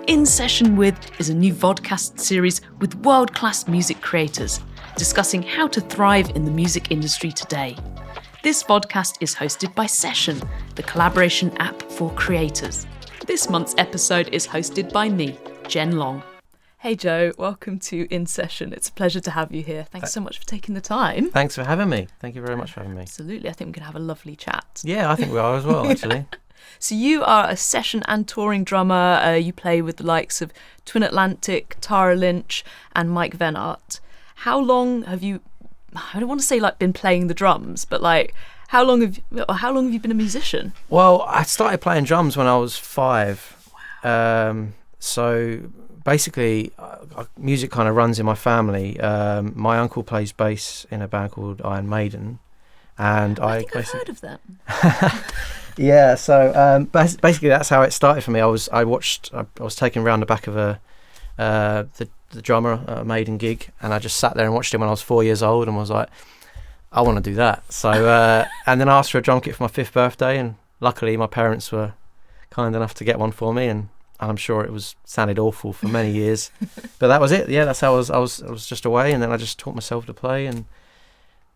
In Session With is a new vodcast series with world-class music creators, discussing how to thrive in the music industry today. This vodcast is hosted by Session, the collaboration app for creators. This month's episode is hosted by me, Jen Long. Hey Joe, welcome to In Session. It's a pleasure to have you here. Thanks so much for taking the time. Thanks for having me. Thank you very much for having me. Absolutely. I think we can have a lovely chat. Yeah, I think we are as well, actually. So you are a session and touring drummer. You play with the likes of Twinatlantic, Tara Lynch and Mike Venart. How long have you, I don't want to say like been playing the drums, but like how long have you been a musician? Well, I started playing drums when I was 5. Wow. So basically, music kind of runs in my family. My uncle plays bass in a band called Iron Maiden. And I think I've heard of them. Yeah, so basically that's how it started for me. I was taken around the back of the drummer at a Maiden gig, and I just sat there and watched him when I was 4 years old, and was like, I want to do that. So and then I asked for a drum kit for my 5th birthday, and luckily my parents were kind enough to get one for me, and I'm sure it sounded awful for many years, but that was it. Yeah, that's how I was just away, and then I just taught myself to play, and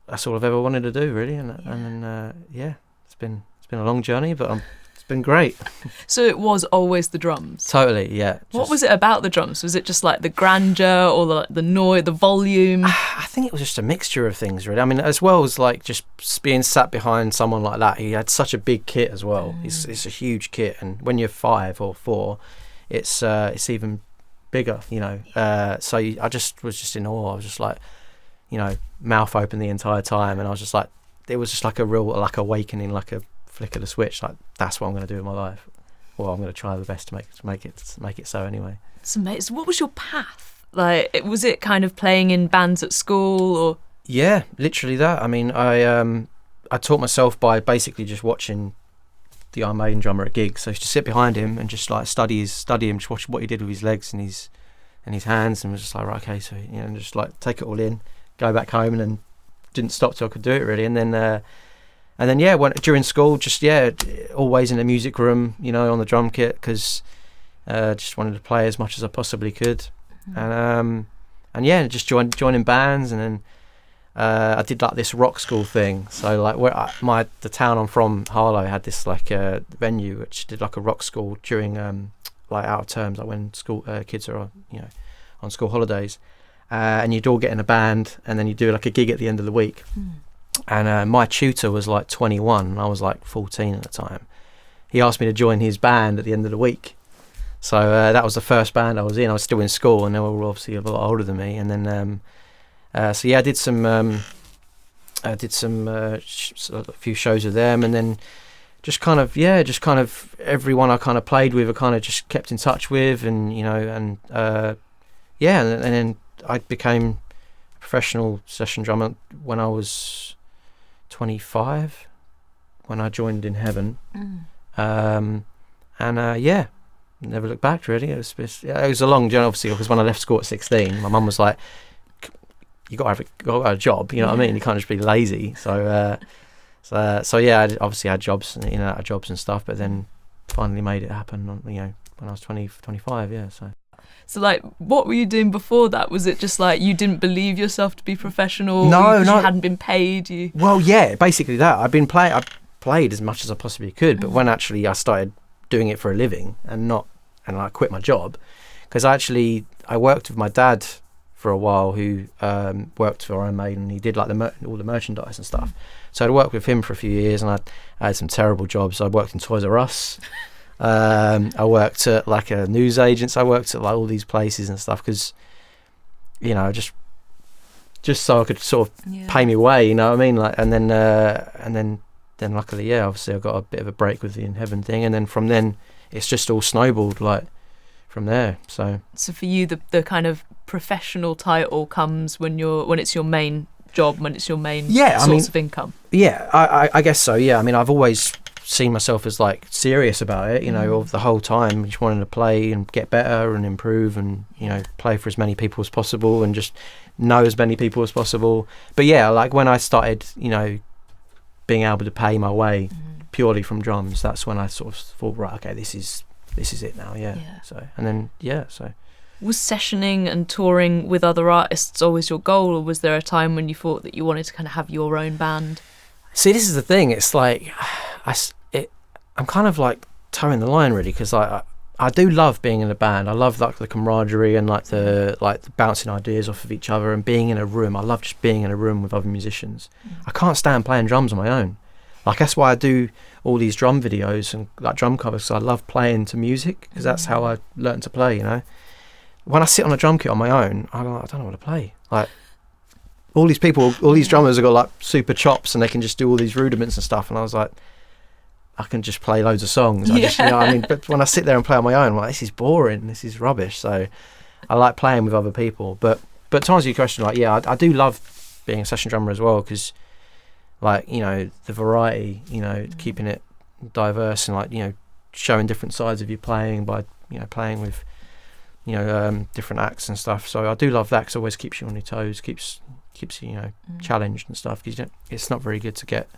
that's all I've ever wanted to do, really. And then it's been a long journey, but it's been great. So it was always the drums? Totally, yeah. What was it about the drums? Was it just like the grandeur or the noise, the volume? I think it was just a mixture of things, really. I mean, as well as like just being sat behind someone like that, he had such a big kit as well. It's a huge kit, and when you're 5 or 4, it's even bigger, you know. I just was just in awe. I was just like, you know, mouth open the entire time, and I was just like, it was just like a real like awakening, like a flick of the switch, like that's what I'm going to do in my life. Well, I'm going to try the best to make it so anyway. It's amazing. What was your path like? Was it kind of playing in bands at school, or? Yeah, literally that. I mean, I taught myself by basically just watching the Iron Maiden drummer at gigs. So I used to sit behind him and just like study him, just watch what he did with his legs and his hands, and was just like, right, okay, so you know, and just like take it all in, go back home, and then didn't stop till I could do it, really. And then yeah, during school, just always in the music room, you know, on the drum kit, because just wanted to play as much as I possibly could. And just joining bands, and then I did like this rock school thing. So like the town I'm from, Harlow, had this like venue which did like a rock school during like out of terms, like when school kids are on school holidays. And you'd all get in a band, and then you do like a gig at the end of the week. And my tutor was like 21, and I was like 14 at the time. He asked me to join his band at the end of the week. So that was the first band I was in. I was still in school, and they were all obviously a lot older than me. And then I did a few shows with them, and then just kind of everyone I kind of played with, I kind of just kept in touch with, and you know, and then I became a professional session drummer when I was 25, when I joined Inheaven. Never looked back, really. It was a long journey, obviously, because when I left school at 16, my mum was like, you got to have a job, you know what I mean? You can't just be lazy. So I obviously had jobs, in and out of jobs and stuff, but then finally made it happen, you know, when I was 25, yeah, so. So, like, what were you doing before that? Was it just like you didn't believe yourself to be professional? No. You hadn't been paid? Well, yeah, basically that. I played as much as I possibly could, but when actually I started doing it for a living and I quit my job, because I worked with my dad for a while, who worked for Iron Maiden. He did like all the merchandise and stuff. So I'd worked with him for a few years, and I had some terrible jobs. I worked in Toys R Us. I worked at like a news agent. I worked at like all these places and stuff, because you know, just so I could sort of pay me way, you know what I mean? Like, and then luckily, obviously I got a bit of a break with the Inheaven thing, and then from then it's just all snowballed like from there. So for you, the kind of professional title comes when it's your main job, when it's your main source of income. Yeah, I guess so. Yeah, I mean, I've always seen myself as like serious about it, you know, of the whole time, just wanting to play and get better and improve, and you know, play for as many people as possible, and just know as many people as possible. But yeah, like when I started, you know, being able to pay my way purely from drums, that's when I sort of thought, right, okay, this is this is it now. So and then so was sessioning and touring with other artists always your goal, or was there a time when you thought that you wanted to kind of have your own band? See, this is the thing, it's like I'm kind of like towing the line really, because I do love being in a band. I love like the camaraderie and like the bouncing ideas off of each other and being in a room. I love just being in a room with other musicians. I can't stand playing drums on my own. Like that's why I do all these drum videos and like drum covers, because I love playing to music, because that's how I learned to play, you know. When I sit on a drum kit on my own, I don't know what to play. Like all these people, all these drummers have got like super chops and they can just do all these rudiments and stuff, and I was like, I can just play loads of songs. I just, you know what I mean? But when I sit there and play on my own, I'm like, this is boring, this is rubbish. So I like playing with other people. But to answer your question, like, yeah, I do love being a session drummer as well, because like, you know, the variety, you know, keeping it diverse and like, you know, showing different sides of your playing by, you know, playing with, you know, different acts and stuff. So I do love that, because it always keeps you on your toes, keeps you, you know, challenged and stuff, because it's not very good to get,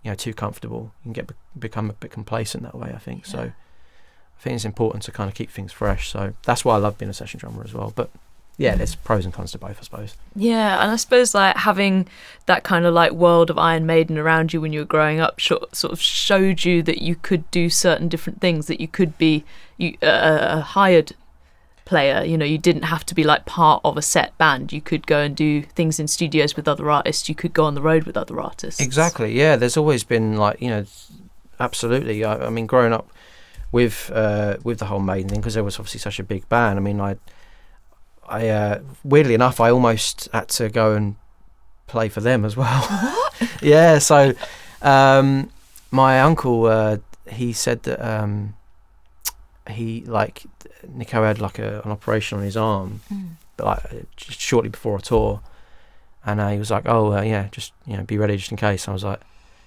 you know, too comfortable. You can become a bit complacent that way, I think. So I think it's important to kind of keep things fresh. So that's why I love being a session drummer as well. But yeah, there's pros and cons to both, I suppose. Yeah, and I suppose like having that kind of like world of Iron Maiden around you when you were growing up sort of showed you that you could do certain different things, that you could be a hired player, you know, you didn't have to be like part of a set band. You could go and do things in studios with other artists. You could go on the road with other artists. Exactly, yeah. There's always been like, you know, absolutely. I mean, growing up with the whole Maiden thing, because there was obviously such a big band. I mean, I weirdly enough, I almost had to go and play for them as well. What? Yeah. So my uncle, he said that he like Nicko had like an operation on his arm, but like just shortly before a tour, and he was like, "Oh yeah, just, you know, be ready just in case." I was like,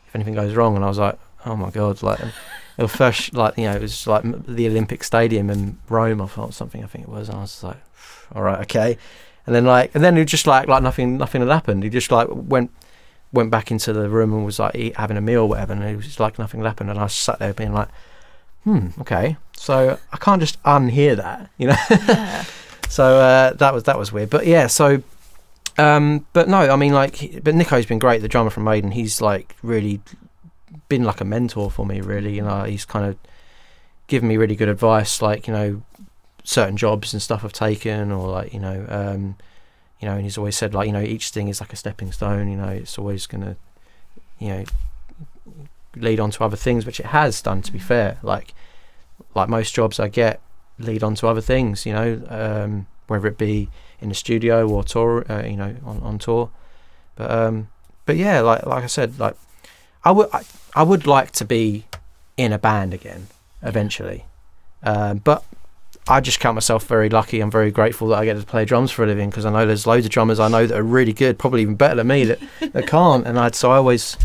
"If anything goes wrong," and I was like, "Oh my god!" Like it was first, like, you know, it was like the Olympic Stadium in Rome, I think it was, and I was like, "All right, okay," and then it just like nothing had happened. He just like went back into the room and was like having a meal or whatever, and it was like nothing had happened, and I sat there being like, okay, so I can't just unhear that, you know. Yeah. So that was weird, but yeah. So, but no, I mean, like, but Nicko's been great, the drummer from Maiden. He's like really been like a mentor for me, really. You know, he's kind of given me really good advice, like, you know, certain jobs and stuff I've taken, or like, you know, and he's always said, like, you know, each thing is like a stepping stone. You know, it's always gonna, you know, lead on to other things, which it has done, to be fair. Like most jobs I get lead on to other things, you know, whether it be in the studio or tour, you know, on tour. But yeah, like I said, like I would like to be in a band again eventually, but I just count myself very lucky. I'm very grateful that I get to play drums for a living, because I know there's loads of drummers I know that are really good, probably even better than me, that can't, and so I always,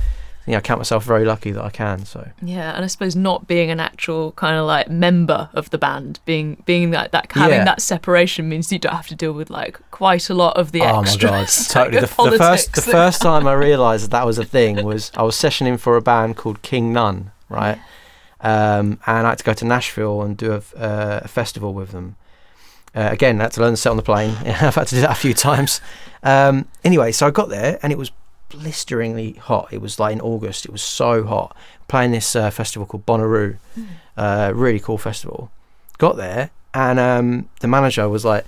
you know, I count myself very lucky that I can. So yeah, and I suppose not being an actual kind of like member of the band, being like that, having that separation means you don't have to deal with like quite a lot of the extras. Oh my god, totally. The first time I realised that was a thing was I was sessioning for a band called Kingnun, right? And I had to go to Nashville and do a festival with them. Again, I had to learn to sit on the plane. I've had to do that a few times. Anyway, so I got there and it was blisteringly hot. It was like in August. It was so hot. Playing this festival called Bonnaroo, really cool festival. Got there and the manager was like,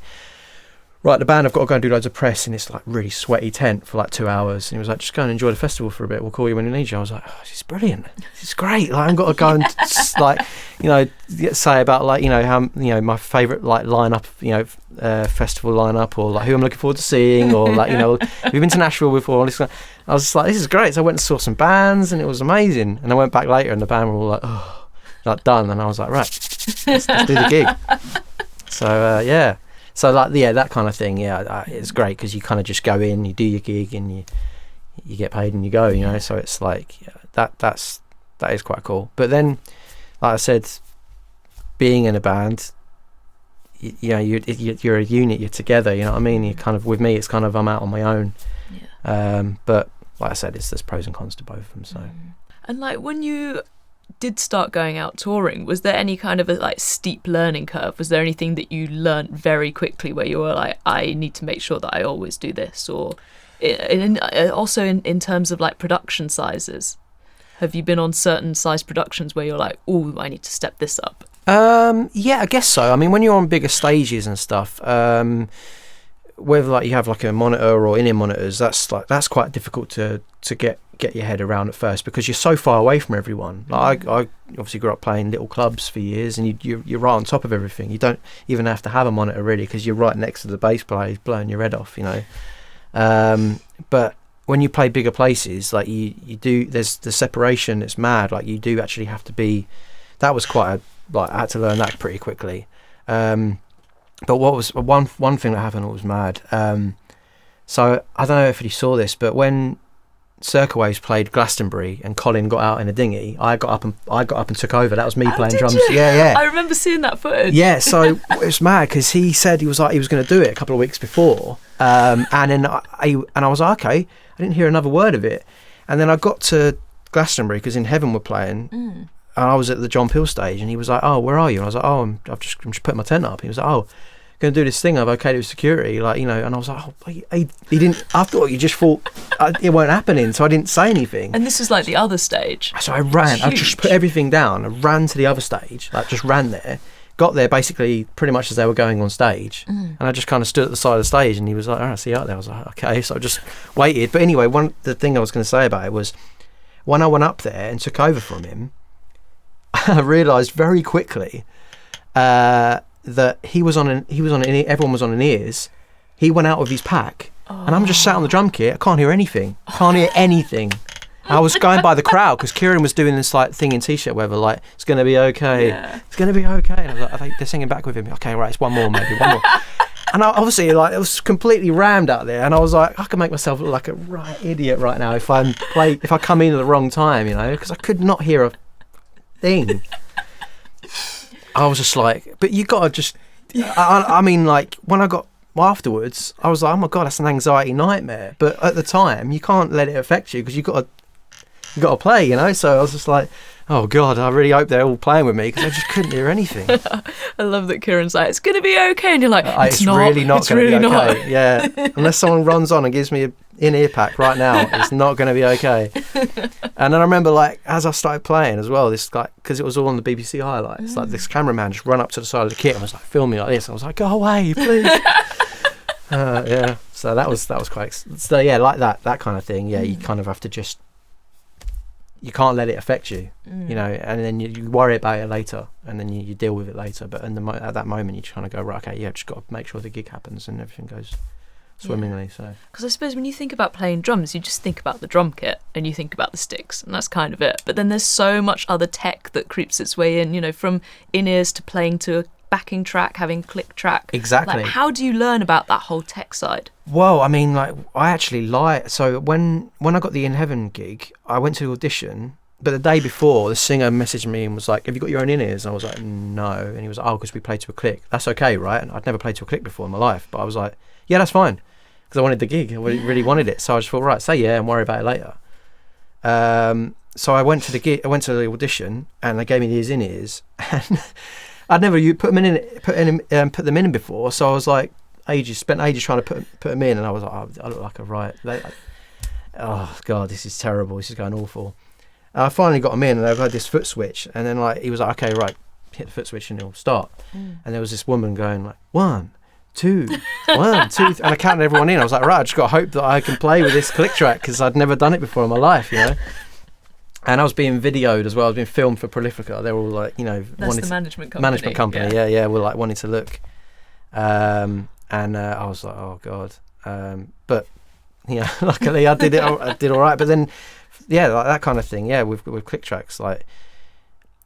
right, the band have got to go and do loads of press in this like really sweaty tent for like 2 hours, and he was like, just go and enjoy the festival for a bit, we'll call you when we need you. I was like, oh, this is brilliant, this is great. Like, I've got to go and like, you know, say about like, you know, how, you know, my favourite like lineup, you know, festival lineup, or like who I'm looking forward to seeing, or like, you know, we've been to Nashville before. I was just like, this is great. So I went and saw some bands and it was amazing, and I went back later and the band were all like, oh, like done, and I was like, right, let's do the gig. So yeah. So like, yeah, that kind of thing, yeah, it's great, because you kind of just go in, you do your gig, and you get paid and you go, you know. So it's like, yeah, that is quite cool. But then, like I said, being in a band, you know, you're a unit, you're together, you know what I mean. You kind of, with me, it's kind of, I'm out on my own. Yeah. But like I said, there's pros and cons to both of them. So. And like when you did start going out touring, was there any kind of a like steep learning curve? Was there anything that you learned very quickly where you were like, I need to make sure that I always do this? Or also in terms of like production sizes, have you been on certain size productions where you're like, oh, I need to step this up? Yeah, I guess so. I mean, when you're on bigger stages and stuff, whether like you have like a monitor or in-ear monitors, that's quite difficult to get your head around at first, because you're so far away from everyone. Like I obviously grew up playing little clubs for years, and you're right on top of everything. You don't even have to have a monitor really, because you're right next to the bass player who's blowing your head off, you know. But when you play bigger places, like you do, there's the separation. It's mad. Like you do actually have to be. That was quite I had to learn that pretty quickly. But what was one thing that happened that was mad. So I don't know if you saw this, but when Circawaves played Glastonbury and Colin got out in a dinghy, I got up and took over. That was me playing drums. You? Yeah. I remember seeing that footage. Yeah, so it was mad because he said he was going to do it a couple of weeks before, and then I was like, okay. I didn't hear another word of it, and then I got to Glastonbury because Inheaven were playing, and I was at the John Peel stage, and he was like, "Oh, where are you?" And I was like, "Oh, I'm just putting my tent up." He was like, "Oh, going to do this thing. I've okayed it with security, like, you know." And I was like, "Oh, he didn't." I thought you just thought it weren't happening, so I didn't say anything. And this was like the other stage. So I ran. I just put everything down. I ran to the other stage, like just ran there. Got there basically pretty much as they were going on stage, and I just kind of stood at the side of the stage, and he was like, "All right, see you out there." I was like, "Okay," so I just waited. But anyway, the thing I was going to say about it was when I went up there and took over from him, I realised very quickly that everyone was on an ears. He went out with his pack, and I'm just sat on the drum kit. I can't hear anything. I was going by the crowd because Kieran was doing this like thing in t-shirt weather, like, "It's going to be okay. Yeah. It's going to be okay." And I was like, they're singing back with him. Okay, right, it's one more. And obviously, like, it was completely rammed out there, and I was like, I can make myself look like a right idiot right now if I come in at the wrong time, you know, because I could not hear a thing. I was just like, but you got to just. I mean, like, when I got afterwards, I was like, oh my god, that's an anxiety nightmare. But at the time, you can't let it affect you because you got to play, you know. So I was just like, oh god, I really hope they're all playing with me because I just couldn't hear anything. I love that Kieran's like, "It's going to be okay," and you're like, it's not. Really not going to be okay. Not. Yeah, unless someone runs on and gives me an in-ear pack right now, it's not going to be okay. And then I remember, like, as I started playing as well, this, like, because it was all on the BBC highlights, like this cameraman just run up to the side of the kit and was like filming like this. I was like, "Go away, please." Yeah. So that was quite. So yeah, like that kind of thing. Yeah, you kind of have to just. You can't let it affect you, you know, and then you worry about it later, and then you deal with it later. But at that moment, you just kind of go, right, okay, yeah, just got to make sure the gig happens and everything goes swimmingly. So, because I suppose when you think about playing drums, you just think about the drum kit and you think about the sticks, and that's kind of it. But then there's so much other tech that creeps its way in, you know, from in-ears to playing to a backing track, having click track. Exactly. Like, how do you learn about that whole tech side? Well, I mean, like, I actually so when I got the Inheaven gig, I went to the audition, but the day before, the singer messaged me and was like, "Have you got your own in-ears?" And I was like, "No." And he was like, "Oh, because we played to a click." That's okay, right? And I'd never played to a click before in my life, but I was like, "Yeah, that's fine," because I wanted the gig. I really wanted it. So I just thought, right, say yeah and worry about it later. So I went to the gig. I went to the audition, and they gave me these in-ears, and I'd never put them in before. So I was like, spent ages trying to put them in, and I was like, "Oh, I look like a riot." Oh god, this is terrible. This is going awful. I finally got them in, and I had this foot switch, and then, like, he was like, "Okay, right, hit the foot switch and it'll start." And there was this woman going like, 1, 2, 1, 2, and I counted everyone in. I was like, right, I just got to hope that I can play with this click track because I'd never done it before in my life, you know. And I was being videoed as well. I was being filmed for Prolifica. They were all like, you know, that's the management company. Yeah, we're like wanting to look. And I was like, oh god. But yeah, luckily I did all right. But then, yeah, like that kind of thing. Yeah, with click tracks. Like,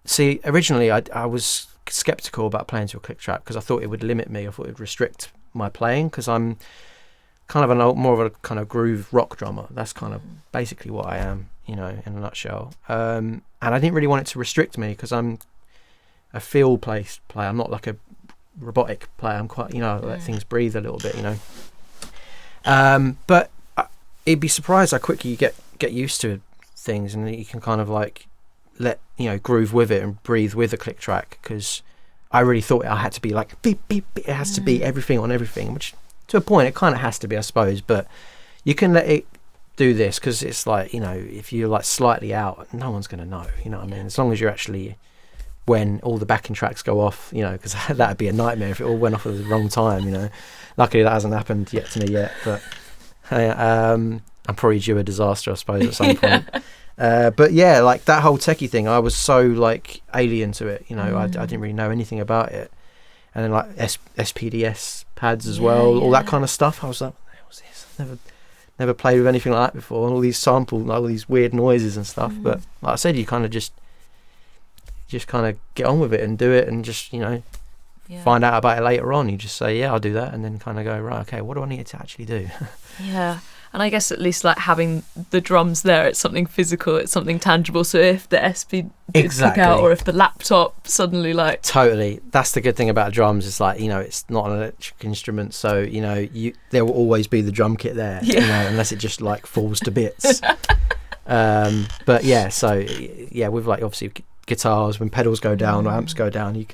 see, originally I was skeptical about playing to a click track because I thought it would limit me. I thought it would restrict my playing because I'm kind of more of a kind of groove rock drummer. That's kind of basically what I am, you know, in a nutshell. And I didn't really want it to restrict me because I'm a feel-based player. I'm not like a robotic player. I'm quite, you know, let things breathe a little bit, you know. But you'd be surprised how quickly you get used to things, and you can kind of like groove with it and breathe with the click track, because I really thought I had to be like beep beep, beep. It has to be everything on everything, which to a point it kind of has to be, I suppose, but you can let it do this, because it's like, if you're like slightly out, no one's going to know, you know what I mean, as long as you're actually, when all the backing tracks go off, because that would be a nightmare if it all went off at the wrong time. Luckily that hasn't happened yet to me yet, but I'm probably due a disaster, I suppose, at some point. But yeah, like that whole techie thing, I was so like alien to it, I didn't really know anything about it. And then like SPDS pads as well, all that kind of stuff. I was like, what the hell was this? Never played with anything like that before, and all these all these weird noises and stuff. But like I said, you kind of just kind of get on with it and do it, and just find out about it later on. You just say, yeah, I'll do that, and then kind of go, right, okay, what do I need to actually do? Yeah. And I guess at least like having the drums there, it's something physical, it's something tangible. So if the SP did kick out, or if the laptop suddenly like... Totally. That's the good thing about drums, is like, it's not an electric instrument. So, there will always be the drum kit there, unless it just like falls to bits. But yeah, so yeah, with like obviously guitars, when pedals go down or amps go down,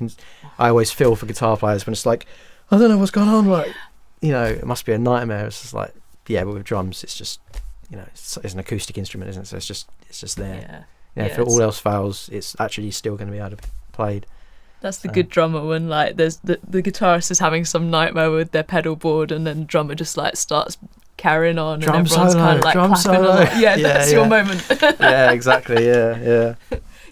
I always feel for guitar players when it's like, I don't know what's going on. Like, it must be a nightmare. It's just like, yeah, but with drums, it's just, it's an acoustic instrument, isn't it? So it's just there. Yeah. If all else fails, it's actually still going to be able to be played. That's the good drummer, when like there's the guitarist is having some nightmare with their pedal board, and then the drummer just like starts carrying on, drum and everyone's solo, kind of like drum clapping solo. along. Yeah, that's your moment. Yeah, exactly. Yeah.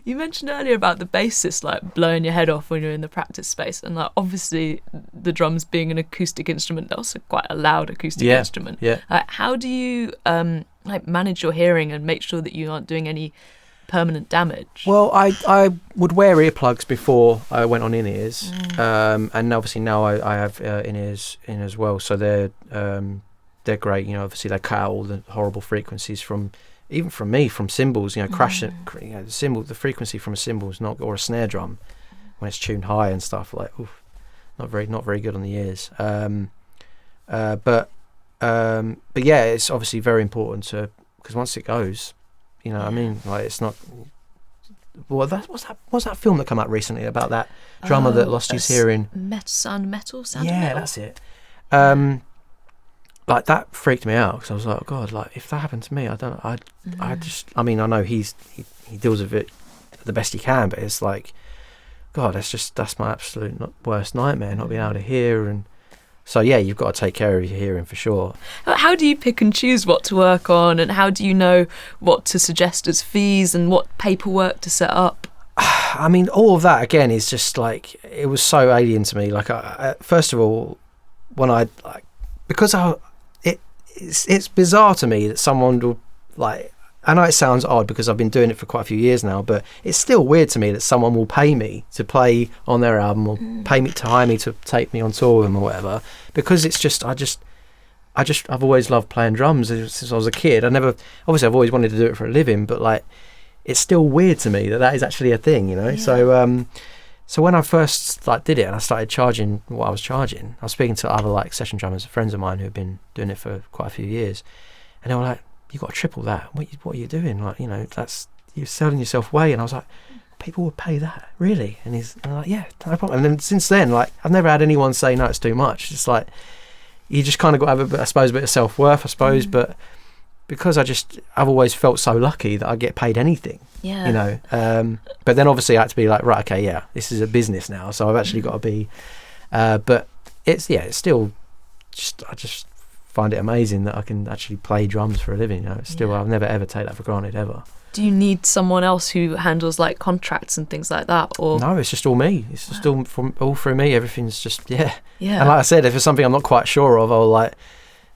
You mentioned earlier about the bassist like blowing your head off when you're in the practice space, and like obviously the drums being an acoustic instrument, they're also quite a loud acoustic instrument. Yeah. How do you like manage your hearing and make sure that you aren't doing any permanent damage? Well, I would wear earplugs before I went on in-ears, and obviously now I have in-ears in as well, so they're great. Obviously they cut out all the horrible frequencies from cymbals, crashing, the frequency from a cymbal is not, or a snare drum when it's tuned high and stuff, like, oof, not very good on the ears. But yeah, it's obviously very important because once it goes, I mean, like, it's not. Well, what's that film that came out recently about that drummer that lost his hearing? Sound of Metal. That's it. Like, that freaked me out, because I was like, oh God, like, if that happened to me, I mean, I know he deals with it the best he can, but it's like, God, that's my absolute worst nightmare, not being able to hear. And so yeah, you've got to take care of your hearing for sure. How do you pick and choose what to work on, and how do you know what to suggest as fees and what paperwork to set up? I mean, all of that again is just like, it was so alien to me. Like, first of all, when it's bizarre to me that someone will, like, I know it sounds odd because I've been doing it for quite a few years now, but it's still weird to me that someone will pay me to play on their album, or pay me to hire me to take me on tour with them or whatever, because it's just, I've always loved playing drums since I was a kid. Obviously I've always wanted to do it for a living, but like, it's still weird to me that is actually a thing, Yeah. So when I first did it and I started charging what I was charging, I was speaking to other like session drummers, friends of mine who've been doing it for quite a few years, and they were like, "You've got to triple that. What are you doing? Like, that's, you're selling yourself away." And I was like, "People would pay that, really?" And I'm like, "Yeah, no problem." And then since then, like, I've never had anyone say no, it's too much. It's like, you just kind of got to have a bit of self-worth, I suppose, but because I've always felt so lucky that I get paid anything. Yeah. But then obviously I had to be like, right, okay, yeah, this is a business now, so I've actually got to be. But it's still I just find it amazing that I can actually play drums for a living. I'll never ever take that for granted ever. Do you need someone else who handles like contracts and things like that, or no? It's just all me. It's just all through me. Everything's just yeah. And like I said, if it's something I'm not quite sure of, I'll like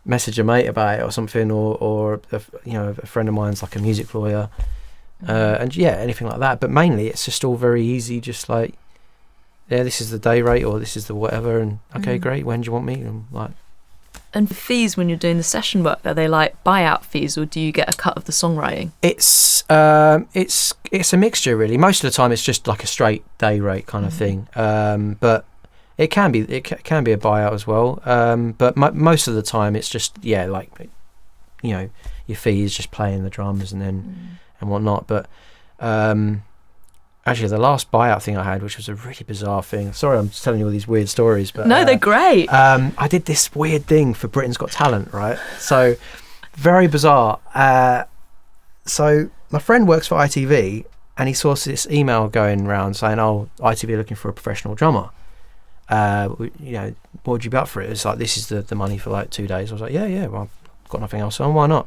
message a mate about it or something, or a friend of mine's like a music lawyer, and yeah, anything like that. But mainly it's just all very easy, just like, yeah, this is the day rate, or this is the whatever, and okay, great, when do you want me? And like, and fees when you're doing the session work, are they like buyout fees, or do you get a cut of the songwriting? It's a mixture really. Most of the time it's just like a straight day rate kind of thing, but it can be a buyout as well, but most of the time it's just, yeah, like, your fee is just playing the drums and then and whatnot. But actually the last buyout thing I had, which was a really bizarre thing. Sorry, I'm just telling you all these weird stories, but no, they're great. I did this weird thing for Britain's Got Talent, right? So very bizarre. So my friend works for ITV, and he saw this email going around saying, "Oh, ITV are looking for a professional drummer. What would you be up for it?" It's like, this is the money for like 2 days. I was like, yeah. Well, I've got nothing else on. Why not?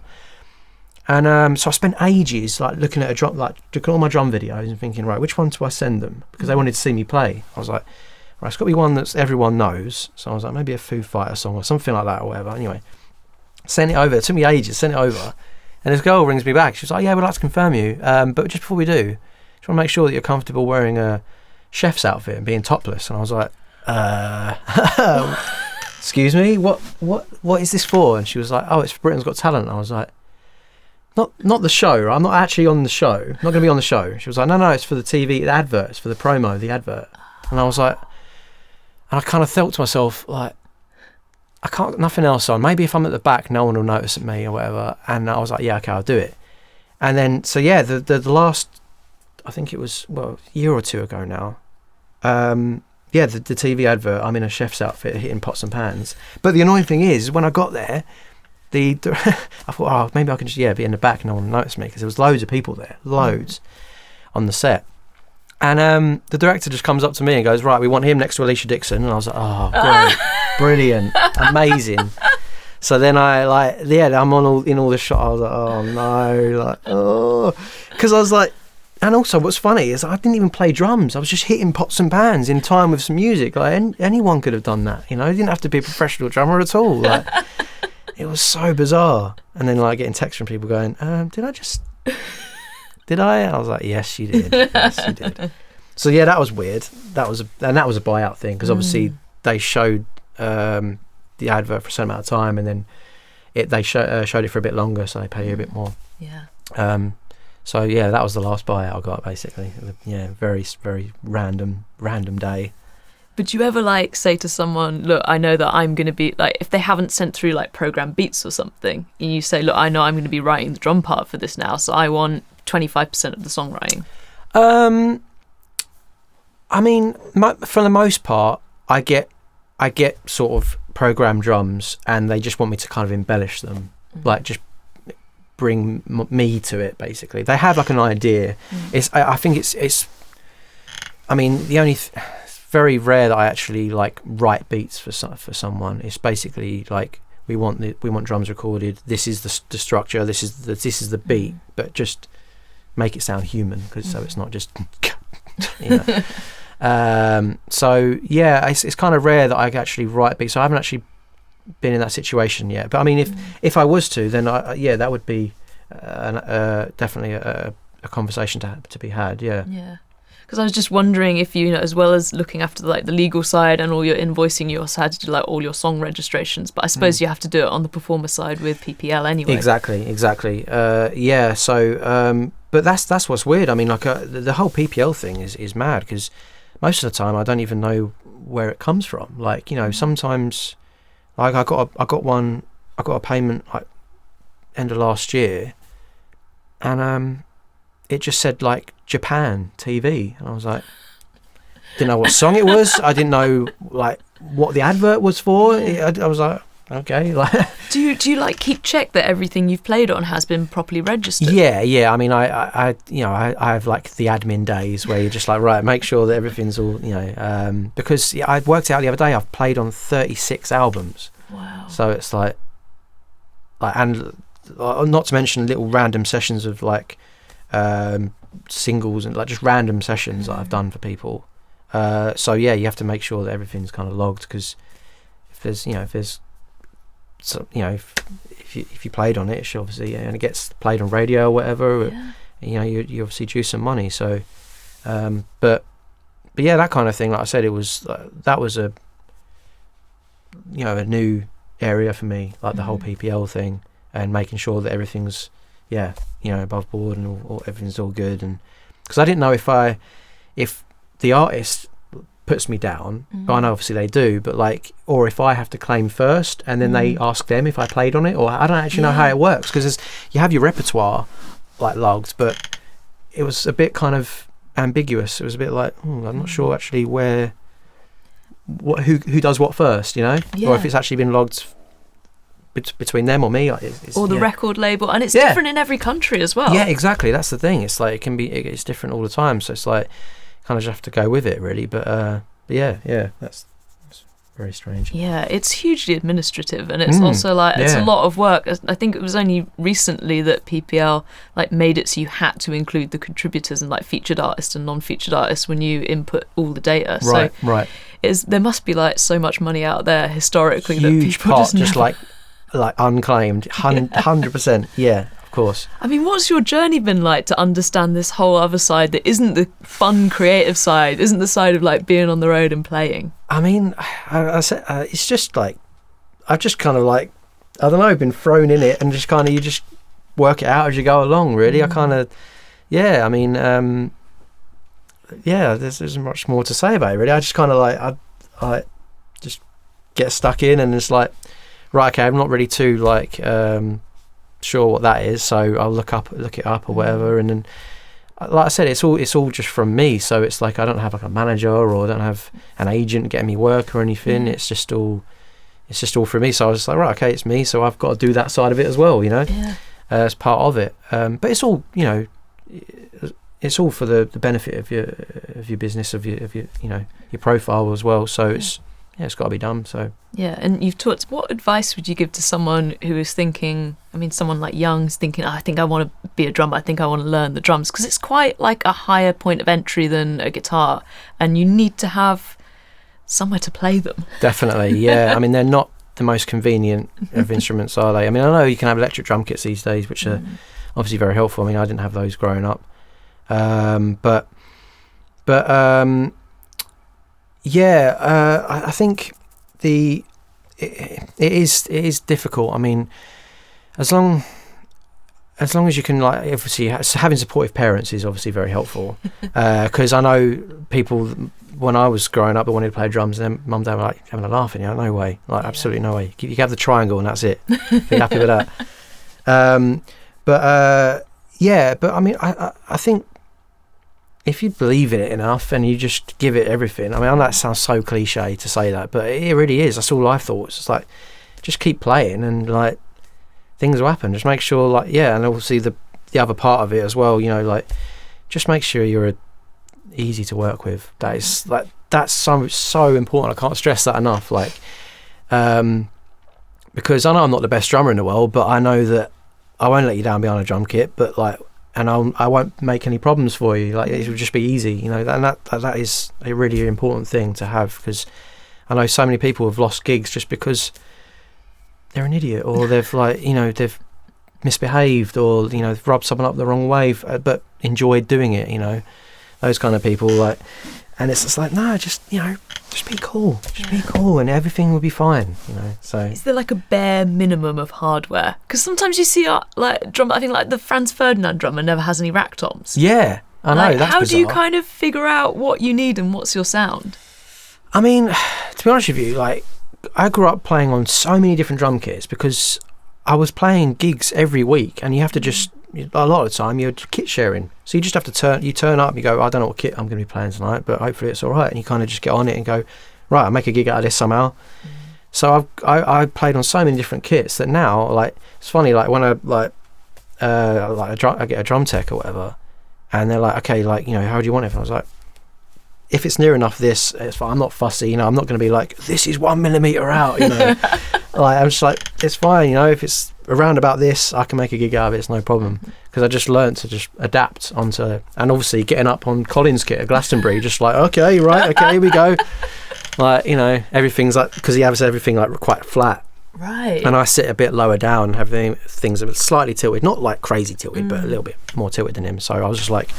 And so I spent ages like looking at looking at all my drum videos and thinking, right, which one do I send them? Because they wanted to see me play. I was like, right, it's got to be one that everyone knows. So I was like, maybe a Foo Fighter song or something like that or whatever. Anyway, sent it over. It took me ages. Sent it over, and this girl rings me back. She was like, "Yeah, we'd like to confirm you, but just before we do, just want to make sure that you're comfortable wearing a chef's outfit and being topless." And I was like, excuse me, what is this for? And she was like, "Oh, it's for Britain's Got Talent." And I was like, not the show, right? I'm not actually on the show. I'm not going to be on the show. She was like, no, it's for the TV, the advert, it's for the promo, the advert. And I was like, and I kind of thought to myself, like, I can't, nothing else on. Maybe if I'm at the back, no one will notice me or whatever. And I was like, yeah, okay, I'll do it. And then, so yeah, the last, I think it was, a year or two ago now, the TV advert, I'm in a chef's outfit hitting pots and pans. But the annoying thing is, when I got there, I thought, maybe I can just be in the back and no one will notice me, because there was loads of people there, loads on the set. And the director just comes up to me and goes, right, we want him next to Alicia Dixon. And I was like, oh, great, brilliant, amazing. So then I'm in all the shot. I was like, oh no, because I was like, and also what's funny is I didn't even play drums. I was just hitting pots and pans in time with some music. Like anyone could have done that, you didn't have to be a professional drummer at all. Like, it was so bizarre. And then like getting texts from people going, did I? I was like, yes, you did. Yes, you did. So yeah, that was weird. That was a buyout thing, because obviously they showed the advert for a certain amount of time, and then they showed it for a bit longer, so they pay you a bit more. Yeah. So yeah, that was the last buyout I got, basically. Yeah, very, very random day. Would you ever say to someone, look, I know that I'm going to be if they haven't sent through program beats or something, and you say, look, I know I'm going to be writing the drum part for this now, so I want 25% of the songwriting? I mean, for the most part, I get sort of program drums, and they just want me to kind of embellish them, just bring me to it. Basically, they have an idea. I think it's. I mean, it's very rare that I actually write beats for someone. It's basically we want drums recorded. This is the structure. This is the beat, but just make it sound human, so it's not just. So yeah, it's kind of rare that I actually write beats. So I haven't actually been in that situation yet. But I mean, if I was to, then that would be definitely a conversation to be had. Yeah. Yeah. Because I was just wondering if you, as well as looking after the legal side and all your invoicing, you also had to do all your song registrations. But I suppose you have to do it on the performer side with PPL anyway. Exactly. Yeah. So, but that's what's weird. I mean, the whole PPL thing is mad, because most of the time I don't even know where it comes from. Sometimes, I got a payment end of last year, and it just said Japan TV, and I was like, didn't know what song it was. I didn't know what the advert was for. I was like, okay. Do you keep check that everything you've played on has been properly registered? Yeah. I mean, I have the admin days where you're just right, make sure that everything's all because I worked out the other day I've played on 36 albums. Wow. So it's and not to mention little random sessions of singles and just random sessions that I've done for people. So yeah, you have to make sure that everything's kind of logged, because if you played on it, it's obviously, and it gets played on radio or whatever, you obviously due some money. So but yeah, that kind of thing, like I said, it was that was a new area for me, the whole PPL thing, and making sure that everything's above board and everything's all good. And because I didn't know if the artist puts me down, but I know obviously they do, but or if I have to claim first and then they ask them if I played on it, or I don't actually know how it works, because you have your repertoire logged, but it was a bit kind of ambiguous. It was a bit like, I'm not sure actually who does what first, you know, or if it's actually been logged between them or me, or the record label, and it's different in every country as well. Yeah, exactly. That's the thing. It's like it's different all the time. So it's like kind of just have to go with it, really. But yeah, that's very strange. Yeah, it's hugely administrative, and it's also like it's a lot of work. I think it was only recently that PPL like made it so you had to include the contributors and like featured artists and non-featured artists when you input all the data. Right. There must be like so much money out there historically that people pot, just like unclaimed, 100%. Yeah, of course. I mean, what's your journey been like to understand this whole other side that isn't the fun creative side, isn't the side of like being on the road and playing? I mean, I said it's just like I've just kind of like, I don't know, been thrown in it and just kind of you just work it out as you go along, really. I kind of I mean there's much more to say about it, really. I just kind of like I just get stuck in, and it's like, right, okay, I'm not really too like sure what that is, so I'll look it up or whatever, and then like I said, it's all just from me. So it's like I don't have like a manager, or I don't have an agent getting me work or anything. It's just all from me. So I was just like, right, okay, it's me, so I've got to do that side of it as well, you know, as part of it. But it's all, you know, it's all for the benefit of your business, of your you know, your profile as well. So it's got to be done. So and you've taught. What advice would you give to someone who is thinking? I mean, someone like Young's thinking, I think I want to be a drummer. I think I want to learn the drums, because it's quite like a higher point of entry than a guitar, and you need to have somewhere to play them. Definitely, yeah. I mean, they're not the most convenient of instruments, are they? I mean, I know you can have electric drum kits these days, which are obviously very helpful. I mean, I didn't have those growing up, but I think it is difficult. I mean, as long as you can, like, obviously having supportive parents is obviously very helpful, because I know people when I was growing up that wanted to play drums, and then mum and dad were like having a laugh at you. No way, like absolutely no way. You can have the triangle and that's it. Be happy with that. But I mean, I think if you believe in it enough and you just give it everything, I mean, I know that sounds so cliche to say that, but it really is. That's all I thought. It's like, just keep playing and like things will happen. Just make sure, like, and obviously the other part of it as well, you know, like, just make sure you're easy to work with. That is like, that's so important. I can't stress that enough. Like, because I know I'm not the best drummer in the world, but I know that I won't let you down behind a drum kit, but like, and I won't make any problems for you. Like, it will just be easy, you know. And that is a really important thing to have, because I know so many people have lost gigs just because they're an idiot, or they've like, you know, they've misbehaved, or, you know, they've rubbed someone up the wrong way, but enjoyed doing it, you know, those kind of people. Like, and it's just like, no, just, you know, just be cool, and everything will be fine, you know. So is there like a bare minimum of hardware? Because sometimes you see like drum, I think like the Franz Ferdinand drummer never has any rack toms. Yeah, I know. Like, that's how bizarre. do you kind of figure out what you need and what's your sound? I mean, to be honest with you, like, I grew up playing on so many different drum kits because I was playing gigs every week, and you have to just, a lot of the time you're kit sharing, so you just have to turn up, you go, I don't know what kit I'm going to be playing tonight, but hopefully it's all right, and you kind of just get on it and go, right, I'll make a gig out of this somehow. So I played on so many different kits that now, like, it's funny, like when I get a drum tech or whatever, and they're like, okay, like, you know, how do you want it? And I was like, if it's near enough this, it's fine. I'm not fussy, you know. I'm not going to be like, this is 1 millimeter out, you know. Like, I'm just like, it's fine, you know. If it's around about this, I can make a gig out of it. It's no problem, because I just learned to just adapt onto, and obviously getting up on Colin's kit at Glastonbury, just like, okay, right, okay, here we go. Like, you know, everything's like, because he has everything like quite flat. Right. And I sit a bit lower down, have things a bit slightly tilted, not like crazy tilted, but a little bit more tilted than him. So I was just like,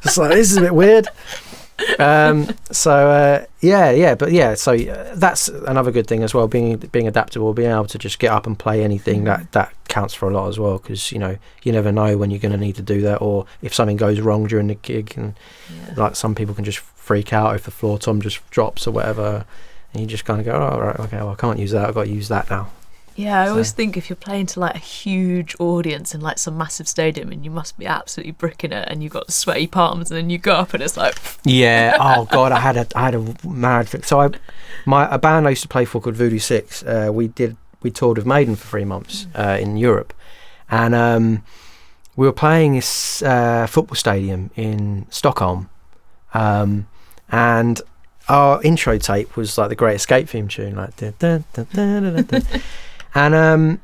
just like, this is a bit weird. So that's another good thing as well, being adaptable, being able to just get up and play anything. That counts for a lot as well, because, you know, you never know when you're going to need to do that, or if something goes wrong during the gig, and like some people can just freak out if the floor tom just drops or whatever, and you just kind of go, oh right, okay, well, I can't use that, I've got to use that now. Yeah, I always think if you're playing to like a huge audience in like some massive stadium and you must be absolutely bricking it and you've got sweaty palms and then you go up and it's like... Yeah, oh God, I had a mad thing. So a band I used to play for called Voodoosix, we toured with Maiden for 3 months in Europe. And we were playing this football stadium in Stockholm. And our intro tape was like the Great Escape theme tune, like dun, dun, dun, dun, dun, dun. And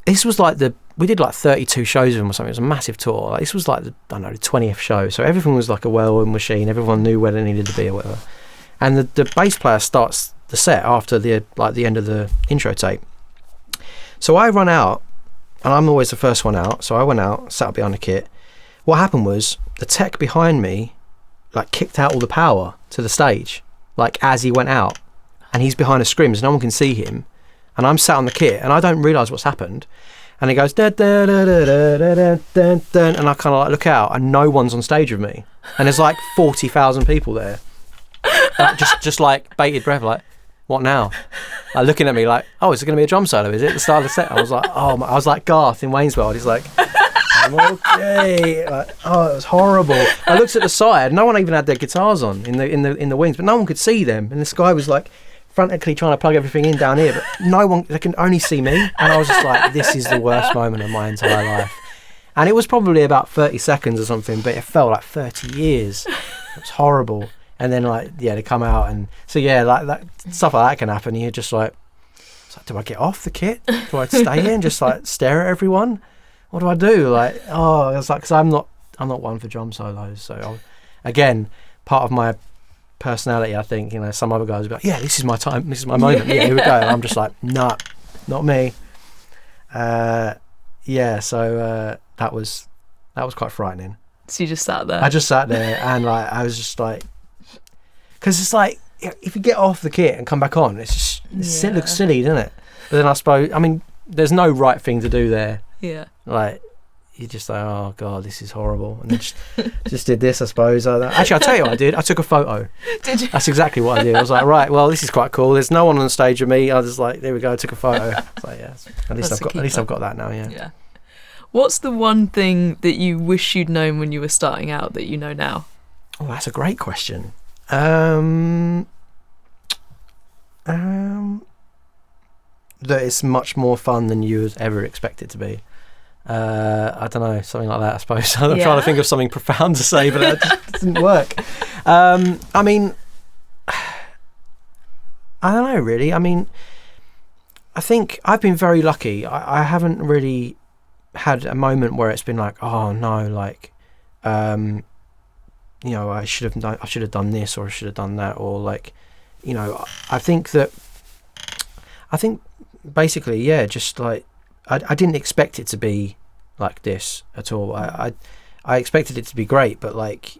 this was like we did like 32 shows with them or something. It was a massive tour. Like, this was like the 20th show, so everything was like a well-oiled machine. Everyone knew where they needed to be or whatever. And the bass player starts the set after the end of the intro tape. So I run out, and I'm always the first one out. So I went out, sat up behind the kit. What happened was the tech behind me like kicked out all the power to the stage, like as he went out, and he's behind the scrims, no one can see him, and I'm sat on the kit and I don't realise what's happened, and he goes da, da, da, da, da, da, da, da, and I kind of like look out and no one's on stage with me, and there's like 40,000 people there, just like bated breath, like what now, like looking at me like, oh, is it going to be a drum solo, is it at the start of the set? I was like, oh I was like Garth in Wayne's World, he's like, I'm okay. Like, oh, it was horrible. I looked at the side. No one even had their guitars on in the wings, but no one could see them. And this guy was like frantically trying to plug everything in down here, but no one. They can only see me. And I was just like, this is the worst moment of my entire life. And it was probably about 30 seconds or something, but it felt like 30 years. It was horrible. And then they come out, and so like that stuff like that can happen. And you're just like, do I get off the kit? Do I stay here and just like stare at everyone? What do I do? Like, oh, it's like, because I'm not one for drum solos. So again, part of my personality, I think, some other guys will be like, yeah, this is my time, this is my moment. Yeah, here we go. And I'm just like, nah, not me. So that was quite frightening. So you just sat there? I just sat there, and like I was just like, because it's like, if you get off the kit and come back on, it looks silly, doesn't it? But then I suppose, I mean, there's no right thing to do there. Yeah. Like, you just like, oh God, this is horrible. And then just did this, I suppose. Actually, I'll tell you what I did. I took a photo. Did you? That's exactly what I did. I was like, right, well, this is quite cool. There's no one on stage with me. I was like, there we go. I took a photo. I was like, yeah, at least I've got that now. Yeah. Yeah. What's the one thing that you wish you'd known when you were starting out that you know now? Oh, that's a great question. That it's much more fun than you would ever expect it to be. I don't know, something like that, I suppose. I'm trying to think of something profound to say, but it just didn't work. I mean, I don't know, really. I mean, I think I've been very lucky. I haven't really had a moment where it's been like, oh no, like, I should have done this, or I should have done that, or like, I think basically, yeah, just like, I didn't expect it to be like this at all. I expected it to be great, but like,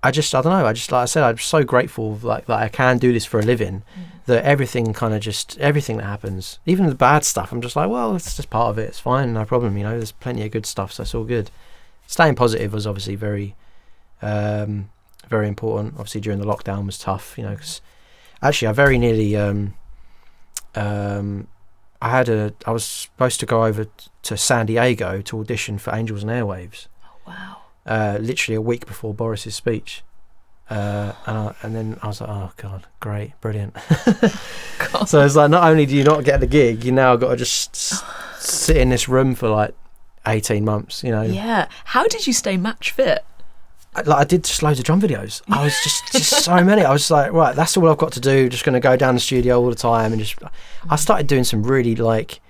I don't know. I just, like I said, I'm so grateful that I can do this for a living. That everything that happens, even the bad stuff, I'm just like, well, it's just part of it. It's fine, no problem. There's plenty of good stuff, so it's all good. Staying positive was obviously very, very important. Obviously, during the lockdown was tough. Because actually, I very nearly. I was supposed to go over to San Diego to audition for Angels and Airwaves. Oh wow! Literally a week before Boris's speech, and then I was like, oh God, great, brilliant. So it's like, not only do you not get the gig, you now got to just sit in this room for like 18 months. Yeah. How did you stay match fit? I did just loads of drum videos. I was just so many. I was like, right, that's all I've got to do. Just going to go down the studio all the time, and I started doing some really like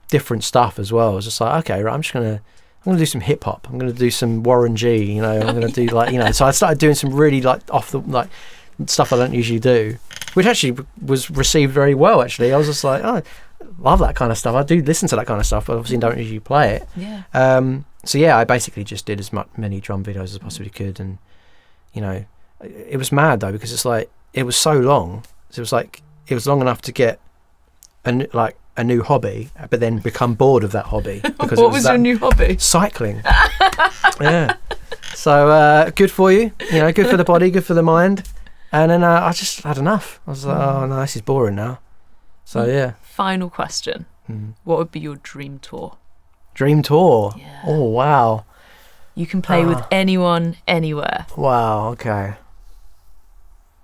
different stuff as well. I was just like, okay, right, I'm going to do some hip hop. I'm going to do some Warren G. I'm going to do So I started doing some really off the stuff I don't usually do, which actually was received very well. Actually, I was just like, oh, I love that kind of stuff. I do listen to that kind of stuff, but obviously don't usually play it. Yeah. So yeah, I basically just did as many drum videos as I possibly could, and it was mad though, because it's like, it was so long. So it was long enough to get a new hobby, but then become bored of that hobby. Because what was your new hobby? Cycling. Yeah. So good for you, good for the body, good for the mind. And then I just had enough. I was like, oh no, this is boring now. So yeah. final question. What would be your dream tour? Dream tour? Yeah. Oh, wow. You can play with anyone, anywhere. Wow, okay.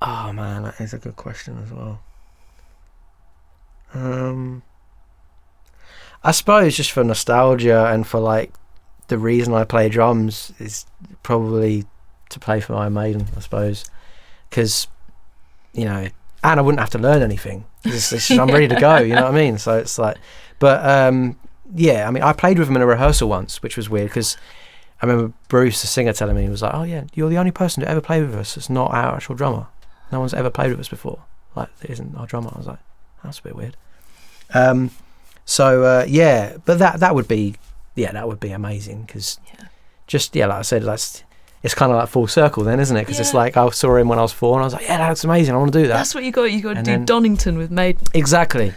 Oh, man, that is a good question as well. I suppose just for nostalgia and for, like, the reason I play drums is probably to play for Iron Maiden, I suppose. Because, you know, and I wouldn't have to learn anything. It's just, I'm ready to go, you know what I mean? So it's like, but yeah, I mean, I played with him in a rehearsal once, which was weird because I remember Bruce, the singer, telling me, he was like, oh yeah, you're the only person to ever play with us that's not our actual drummer. No one's ever played with us before. Like, it isn't our drummer. I was like, that's a bit weird. Yeah, but that would be amazing because just, yeah, like I said, it's kind of like full circle then, isn't it? Because it's like I saw him when I was 4 and I was like, yeah, that looks amazing, I want to do that. That's what you got to do Donington with Maiden. Exactly,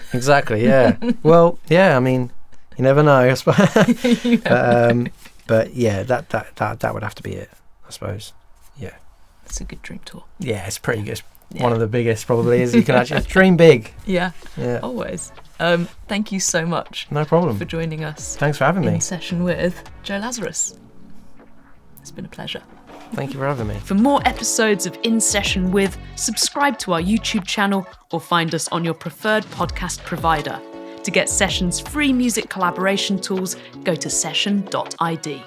yeah. Well, yeah, I mean, you never know, I suppose. But yeah, that would have to be it, I suppose. Yeah. It's a good dream tour. Yeah, it's pretty good. One of the biggest probably is you can actually dream big. Yeah, always. Thank you so much. No problem. For joining us. Thanks for having me. In session with Joe Lazarus. It's been a pleasure. Thank you for having me. For more episodes of In Session With, subscribe to our YouTube channel or find us on your preferred podcast provider. To get Session's free music collaboration tools, go to session.id.